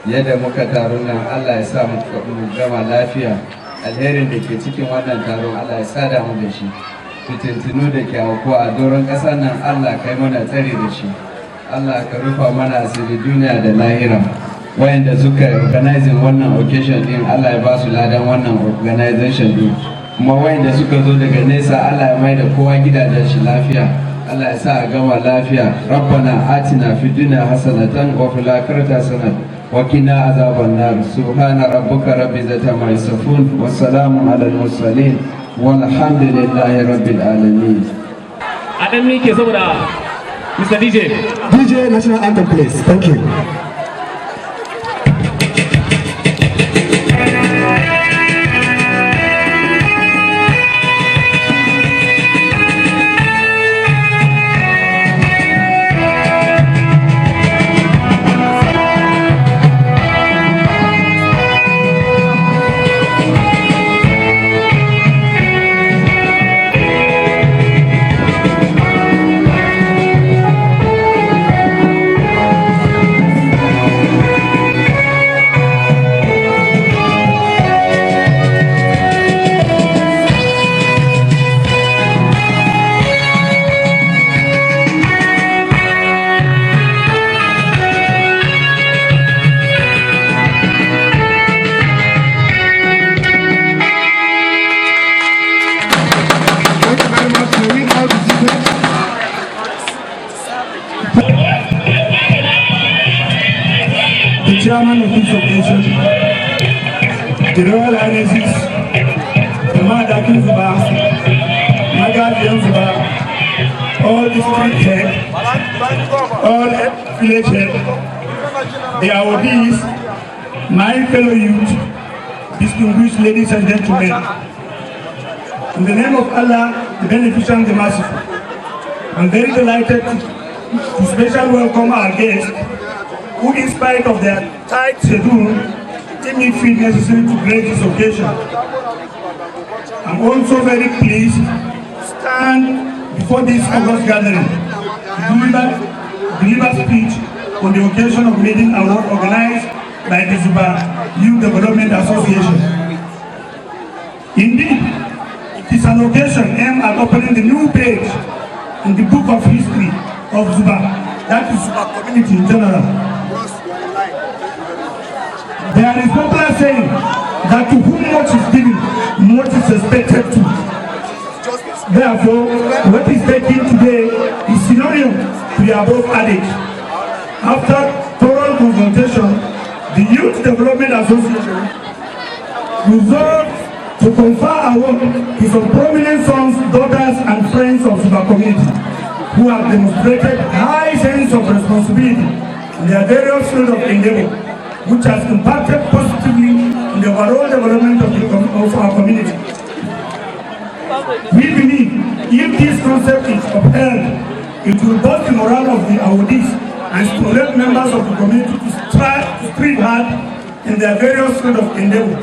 yadda muka taru nan Allah ya sa mu gama lafiya. Alherin da ke cikin wannan taron Allah ya sada mu da shi. Fitintinu da ke aukuwa a doron ƙasar nan Allah kai mana tsari da shi. Allah ka rufa mana asiri duniya da lahira. Wayanda suka organizing wannan occasion din Allah ya ba su ladan wannan organization din. Kuma wayanda suka zo daga nesa Allah ya mai da kowa gidajen shi lafiya. Allah ya sa a gama lafiya. Rabbana atina fid dunya hasanatan wa fil akhirati hasanatan wa qina azaban nar. Subhana rabbika rabbil izzati amma yasifun wa salamun alal mursalin walhamdulillahi rabbil alamin. Adam ne ke saboda Mr. DJ National Anthem please. Thank you. Chairman of this occasion, the Royal Highnesses, the Madakin Zuba, Magadian Zuba, all district head, all village head, the awardees, my fellow youth, distinguished ladies and gentlemen, in the name of Allah, the Beneficent and the Merciful, I'm very delighted to specially welcome our guests, who in spite of their tight schedule, deem it feel necessary to grace this occasion. I'm also very pleased to stand before this August gathering to deliver speech on the occasion of leading award organized by the Zuba Youth Development Association. Indeed, it is an occasion aimed at opening the new page in the book of history of Zuba, that is Zuba community in general. There is popular saying that to whom much is given, much is expected to. Therefore, what is taken today is synonym to the above adage. After thorough consultation, the Youth Development Association resolved to confer award to some prominent sons, daughters, and friends of the community who have demonstrated high sense of responsibility in their various fields of endeavor, which has impacted positively in the overall development of our community. We believe if this concept is upheld, it will boost the morale of the awardees and stimulate members of the community to strive hard in their various fields of endeavor.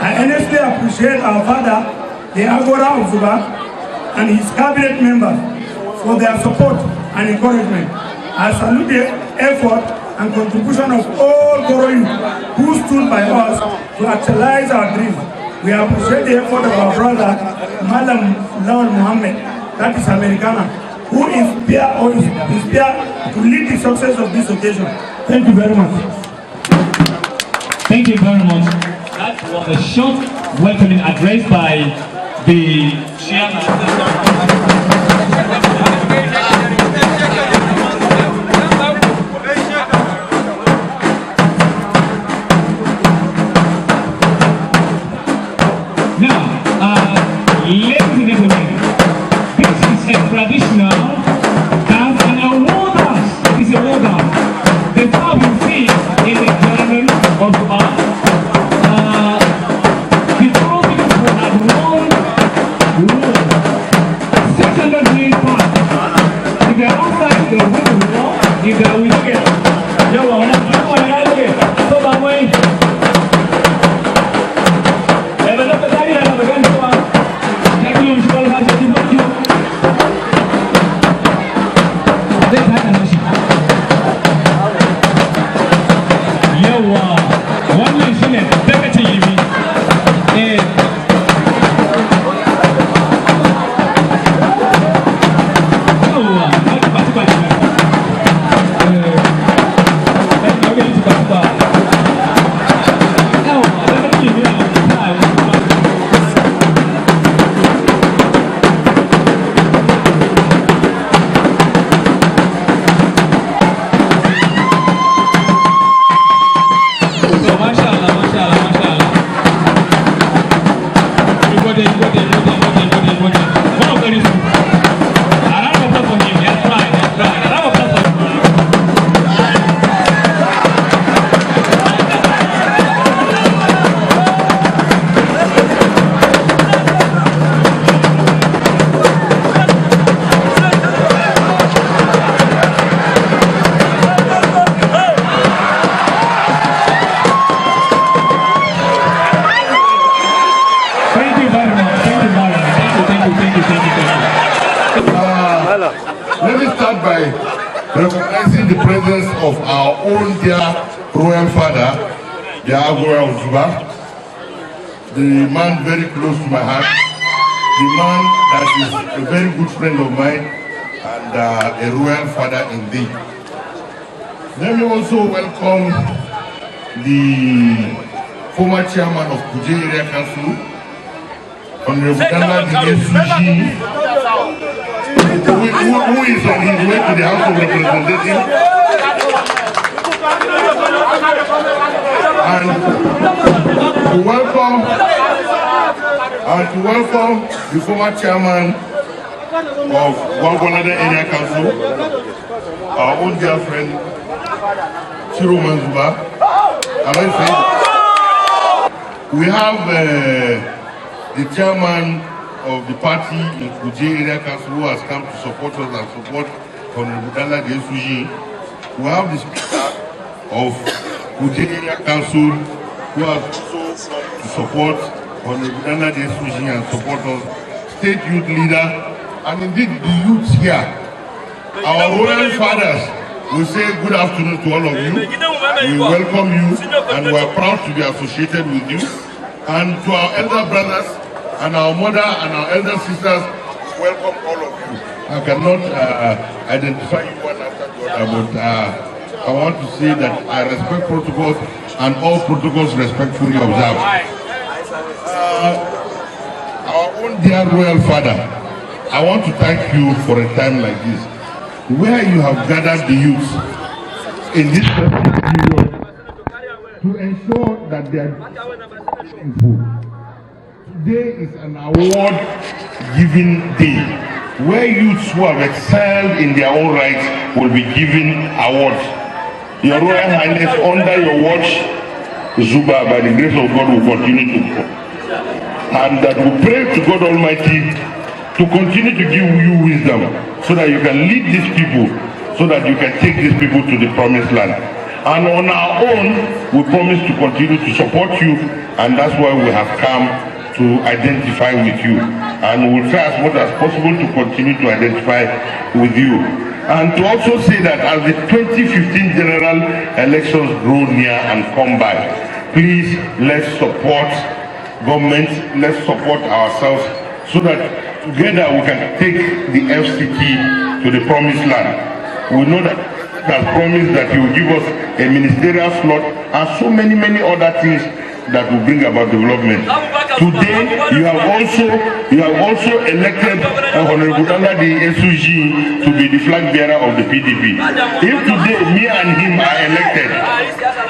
I earnestly appreciate our father, the Agora of Zuba, and his cabinet members for their support and encouragement. I salute the effort and contribution of all Goro youth who stood by us to actualize our dream. We appreciate the effort of our brother, Madam Lawal Muhammad, that is Americana, who inspire to lead the success of this occasion. Thank you very much. Thank you very much. That was a short welcoming address by the chairman. Ladies and gentlemen, this is a traditional dance and a war dance. It is a war dance. The top you see in the garden of the art. The two people have won war. Yawwa, wannan shi ne dagacin yimi. Yawwa, ba ta ba ta. Let me start by recognizing the presence of our own dear royal father, the Agora of Zuba, the man very close to my heart, the man that is a very good friend of mine and a royal father indeed. Let me also welcome the former chairman of Kuje Area Council, Honorable Dala Suji, who is on his way to the House of Representatives, and to welcome the former chairman of Gwangwalada Area Council, our own dear friend Chiro Manzuba. We have the chairman of the party in Kuje Area Council who has come to support us and support Honorable Dala Suji. We have the speaker of Kuje Area Council who has also come to support Honorable Dala Suji and support us, state youth leader, and indeed the youths here. Our royal fathers will say good afternoon to all of you. We welcome you and we are proud to be associated with you. And to our elder brothers, and our mother and our elder sisters, welcome all of you. I cannot identify you one after the other, but I want to say that I respect protocols and all protocols respectfully observed. Our own dear royal father, I want to thank you for a time like this, where you have gathered the youth in this period to ensure that they are meaningful. Today is an award-giving day, where youths who have excelled in their own rights will be given awards. Your Royal Highness, under your watch, Zuba, by the grace of God, will continue to grow. And that we pray to God Almighty to continue to give you wisdom so that you can lead these people, so that you can take these people to the promised land. And on our own, we promise to continue to support you, and that's why we have come to identify with you. And we'll try as much as possible to continue to identify with you. And to also say that as the 2015 general elections grow near and come by, please let's support government, let's support ourselves so that together we can take the FCT to the promised land. We know that has promised that he will give us a ministerial slot and so many other things that will bring about development. Today, you have also elected Honorable Dala Suji to be the flag bearer of the PDP. If today me and him are elected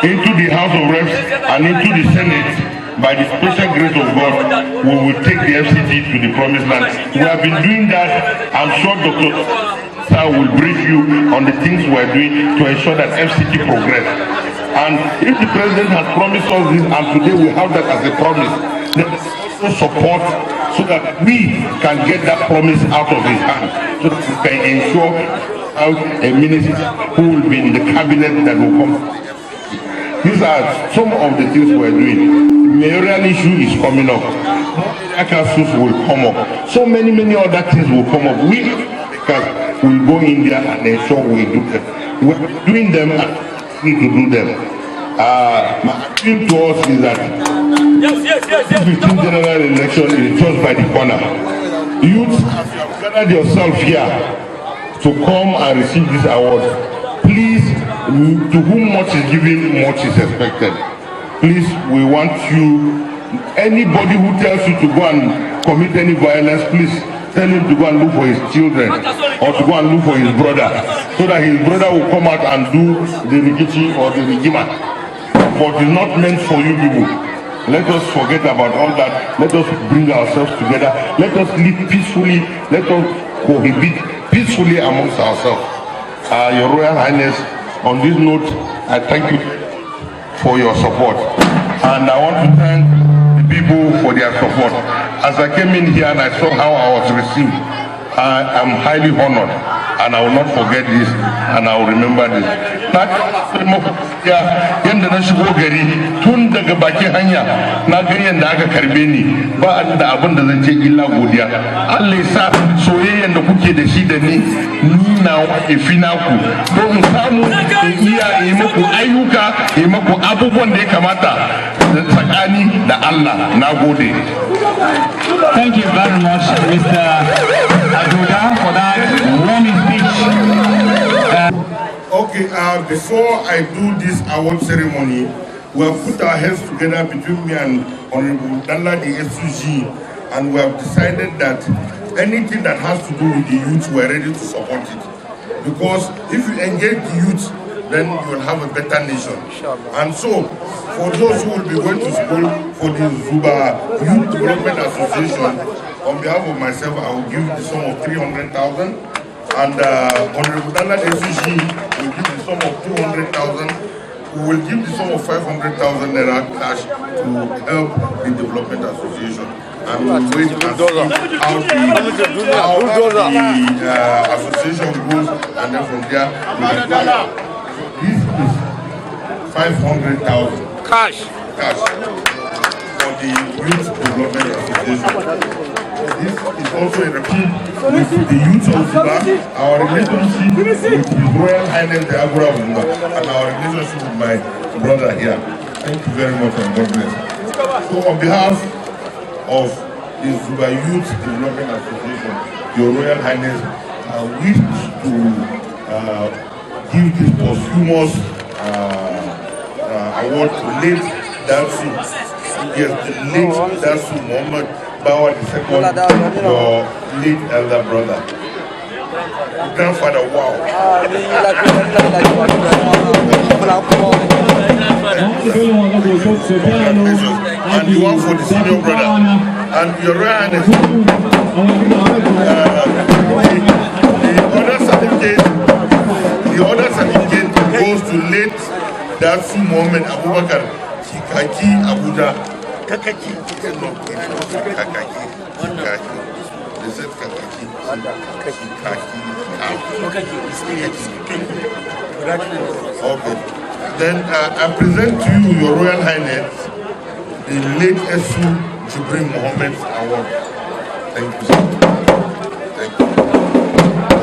into the House of Reps and into the Senate, by the special grace of God, we will take the FCT to the promised land. We have been doing that. I'm sure Dr. Sir will brief you on the things we are doing to ensure that FCT progress. And if the president has promised us this, and today we have that as a promise, then also support so that we can get that promise out of his hand, so that we can ensure a minister who will be in the cabinet that will come. These are some of the things we are doing. The mayoral issue is coming up. Councils will come up. So many other things will come up. We will go in there and ensure we do them. We are doing them and need to do them. My appeal to us is that 15th general election is just by the corner. Youth, have gathered yourself here to come and receive this award. Please, to whom much is given, much is expected. Please, we want you, anybody who tells you to go and commit any violence, please tell him to go and look for his children or to go and look for his brother, so that his brother will come out and do the rikichi or the rigima. But it's not meant for you people. Let us forget about all that. Let us bring ourselves together. Let us live peacefully. Let us cohabit peacefully amongst ourselves. Your Royal Highness, on this note, I thank you for your support. And I want to thank the people for their support. As I came in here and I saw how I was received, I am highly honored, and I will not forget this, and I will remember this. Yanda na shigo gari tun daga bakin hanya na ga yanda aka karbe ni, ba da abin da zan ce illa godiya. Allah ya sa soyayyen da kuke da shi da ni na ifi naku don mu samu iya yi muku ayyuka, yi muku abubuwan da ya kamata tsakani da Allah. Na gode. Thank you very much, Mr. Adoda, for that warming speech. Okay, before I do this award ceremony, we have put our heads together between me and Honorable Dalla the SUG, and we have decided that anything that has to do with the youth, we are ready to support it. Because if you engage the youth, then you will have a better nation. And so, for those who will be going to school for the Zuba Youth Development Association, on behalf of myself, I will give the sum of 300,000, and Honorable Dalla SUG will give the sum of 200,000. We will give the sum of 500,000 naira cash to help the Development Association. And we will wait and see how the association goes, and then from there we will. This is 500,000 cash for the Youth Development Association. This is also a repeat with the youth of Zuba, our relationship with His Royal Highness the Agura of Zuba, and our relationship with my brother here. Thank you very much, and God bless. So on behalf of the Zuba Youth Development Association, Your Royal Highness, I wish to give this posthumous award to late Darsu. Yes, the late Darsu Muhammad Bawa II, your late elder brother. Grandfather, wow. And the one for the senior brother. And your Royal Highness, the other certificate goes to late Darsu Muhammad Abubakar Kikaki Abuja. Kakaki. They said Kakaki. Okay. Then I present to you, Your Royal Highness, the late Esu Jibril Muhammad Award. Thank you, sir. Thank you.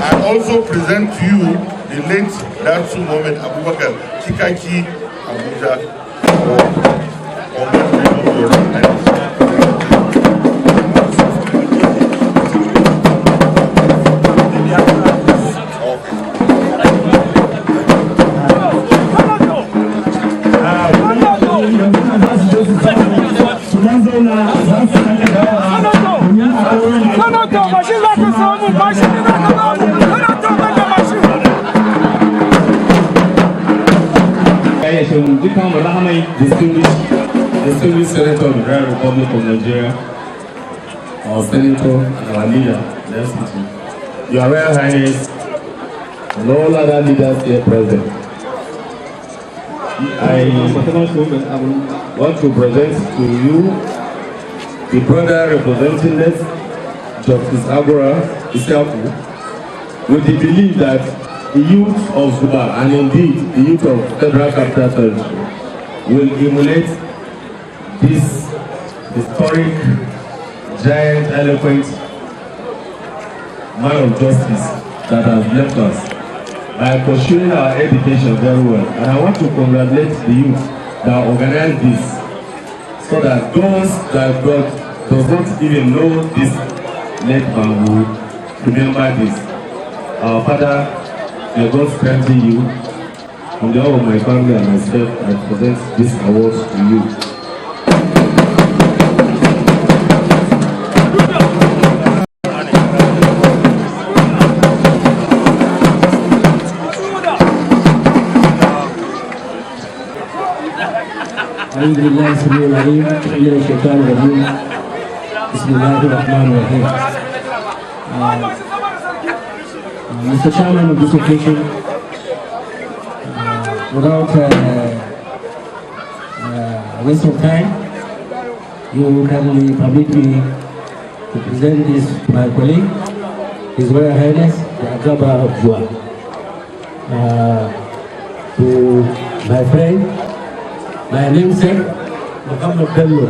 I also present to you the late Darsu Muhammad Abubakar Kikaki Abuja. Distinguished Senator of the Federal Republic of Nigeria, our Senator and our leader, the SPT, Your Royal Highness, and all other leaders here present, I want to present to you the brother representing us, Justice Agura Isaku, with the belief that the youth of Zuba, and indeed the youth of Federal Capital Territory, will emulate this historic, giant, eloquent man of justice that has left us by pursuing our education very well. And I want to congratulate the youth that organized this, so that those that does not even know this late man will remember this. Our Father, may God strengthen you. On behalf of my family and myself, I present this award to you. أعوذ بالله السميع العليم من الشيطان الرجيم بسم الله الرحمن الرحيم. Mr. Chairman of this occasion, without waste of time, you kindly permit me to present this to my colleague, His Royal Highness the Agaba of Jua, to my friend, my namesake, Muhammad Bello.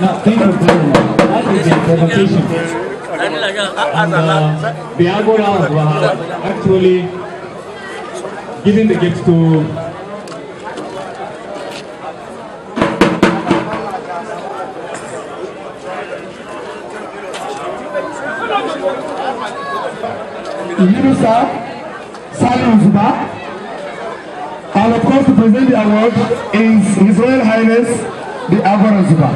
Now, thank you very much. That is the presentation. And the Agora were actually giving the gift to Yunusa Salim Zuba, and of course to present the award is His Royal Highness the Agora Zuba.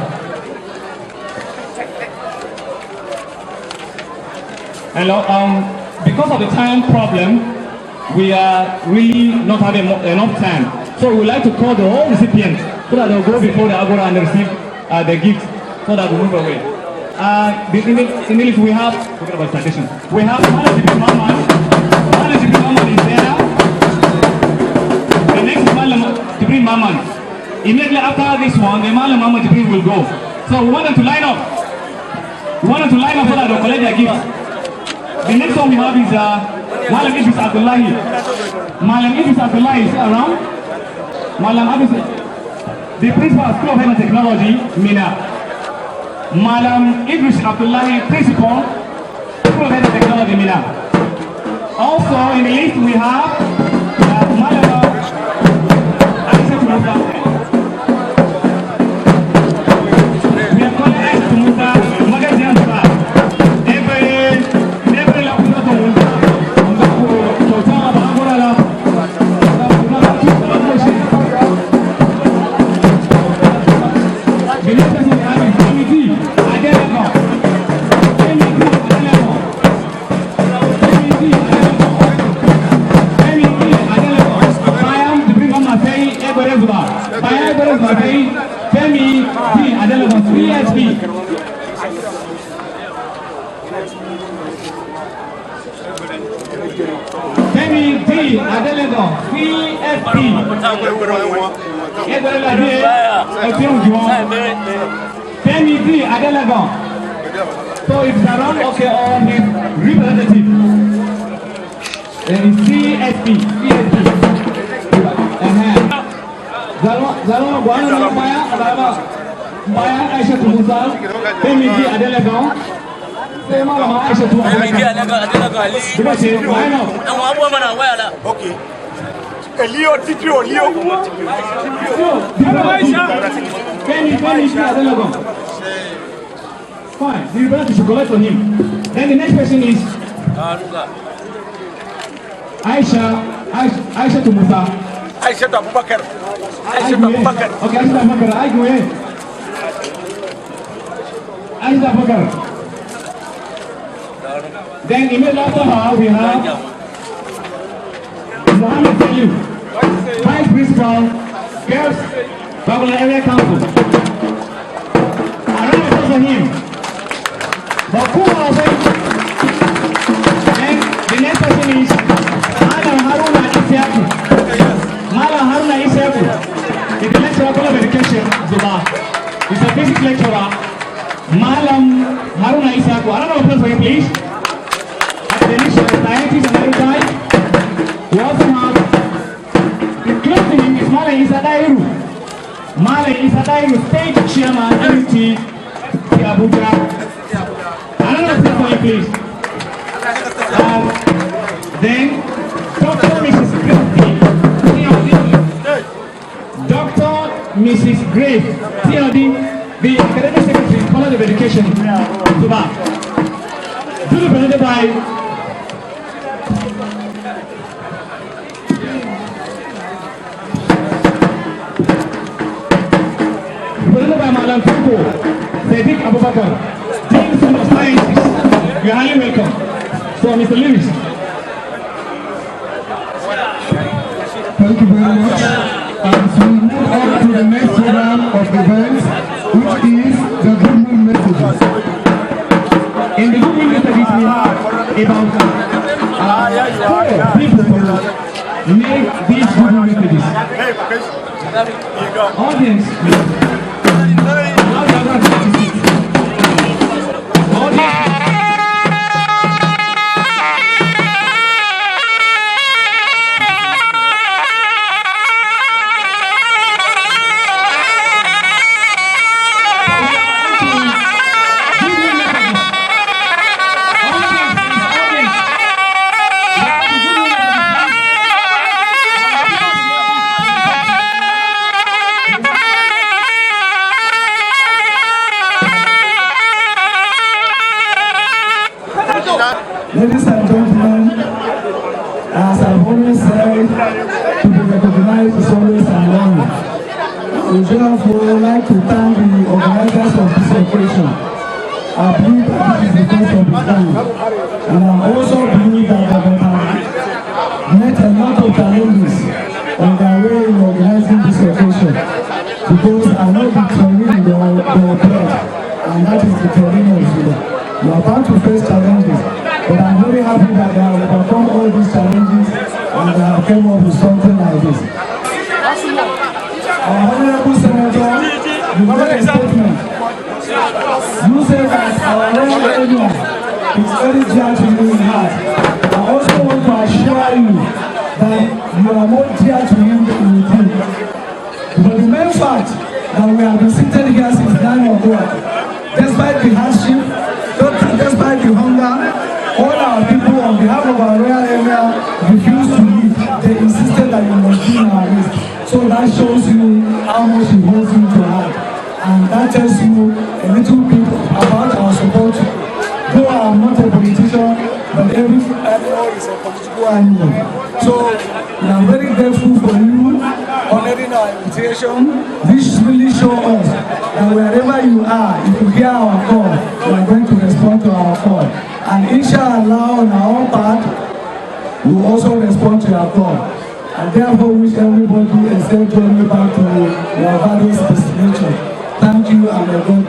Hello, because of the time problem, we are really not having enough time. So we would like to call the whole recipients so that they'll go before the Agora and receive the gift so that we move away. In English we have, forget about tradition, we have Malajibi Maman. Malajibi Maman is there. The next is Malajibi Maman. Immediately after this one, the Malajibi will go. So we want them to line up. We want them to line up so that they'll collect their gifts. The next one we have is Malam Idris Abdullahi. Malam Idris Abdullahi is around. Malam Idris, the principal of School of Health and Technology, Mina. Malam Idris Abdullahi, principal, School of Health and Technology, Mina. Also in the list we have Malama Aisha Musa. We are calling Aisha Musa, Magajian Sa. Every Laputo Femi D. Adelagon, 3SP. Femi D. Adelagon, 3SP. Femi D. Adelagon. So it's around okay on his representative. Then it's 3SP. Zalma Guana Maya Aisha Musa, Femi D. Adelagon, Fema Aisha Okay. Elio, Titio, Leo. Femi D. Adelagon. Fine, you better to collect for him. Then the next person is Aisha Musa. Aisha Abubakar. Aisha Abubakar. Okay, Aisha Abubakar. Aisha Abubakar. Then immediately after her, we have Mohammed Salim, Vice Principal, Girls Babylon Area Council. I don't know for him. But who are they? And the next person is Adam Haruna Isiaku. Malam Haruna Isiaku is the lecturer of education, Zuba. He's a basic lecturer. Malam Haruna Isiaku. Another person for him, please. Academician, scientist, and everything. We also have the close to him is Malam Isa Dairu. Malik Isadayu, State Chairman, UT, Abuja. Another thing for you, please. Then, Dr. Mrs. Dr. Mrs. Grace, TLD, the Academic Secretary, College of Education, Duba. Duly presented by Madam Tuko, Sadiq Abubakar, Dean School of Sciences. You are highly welcome. So, Mr. Lewis. Thank you very much. As we move on to the next program of events, which is the Goodwill Messages. In the Goodwill Messages, we have about 4 people to make these Goodwill Messages. Audience, please. Ladies and gentlemen, as I've always said, to be recognized is always an honor. We therefore like to thank the organizers of this occasion. I believe that this is the first of its kind, and I also believe that they have met a lot of challenges on their way in organizing this occasion, because I know the terrain they are prepared, and that is the terrain of Sudan. We are about to face challenges, but I'm very happy that they have overcome all these challenges and they have come up with something like this. Our Honorable Senator, you made a statement. You said that our royal area is very dear to you in heart. I also want to assure you that you are more dear to him than you think. But the main fact that we have been seated here since 9 o'clock, despite the hardship, despite the hunger, all our people on behalf of our royal area refused to leave. They insisted that you must be in our midst. So that shows you how much he holds you to heart. And that tells you a little bit about our support. Though I'm not a politician, but every animal is a political animal. So we are very grateful for you honoring our invitation. This really shows us that wherever you are, if you hear our call, we are going to respond to our call. And inshallah, on our own part, we will also respond to your call. And therefore wish everybody a safe journey back to your various destinations. Thank you and may God